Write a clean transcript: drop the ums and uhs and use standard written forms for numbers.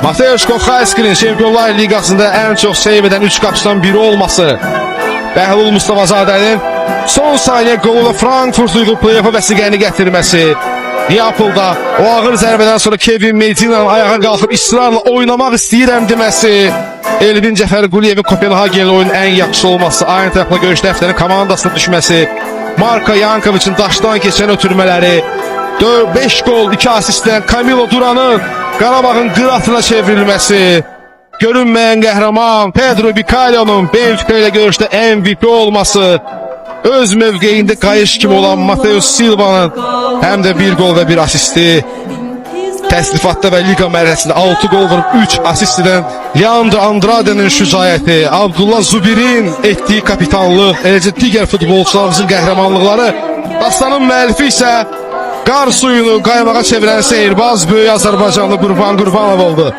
Mateusz Koxayski'nin Şampiyonlar Ligasında en çok seyv eden 3 qapıçıdan biri olması, Bəhlul Mustafazadənin son saniye goluyla Frankfurt uyğu play-off'a vəsiqəni gətirməsi, Neapolda o ağır zərbədən sonra Kevin Medina'nın ayağa qalxıb ısrarla oynamaq istəyirəm deməsi, Elvin Cəfərquliyevin Kopenhagen'li oyunun ən yaxşı olması, aynı tərəflə görüşdə həftənin komandasına düşməsi, Marko Yankovic'in daşdan keçən ötürmələri, 5 gol 2 asistdən Camilo Duran'ın Qarabağın qıratına çevrilməsi, görünməyən qəhrəman Pedro Bicalio'nun Benfica ilə görüşdə MVP olması, öz mövqeyində qayış kimi olan Mateus Silva'nın həm də 1 gol və 1 asisti, təsnifatda və liga mərhələsində 6 gol vurub 3 asist edən Leandro Andrade'nin şücaəti, Abdullah Zubir'in etdiyi kapitanlıq, eləcə digər futbolçularımızın qəhrəmanlıqları, dastanın müəllifi isə qar suyunu qaymağa çevirən seyirbaz böyük Azərbaycanlı Qurban Qurbanov oldu.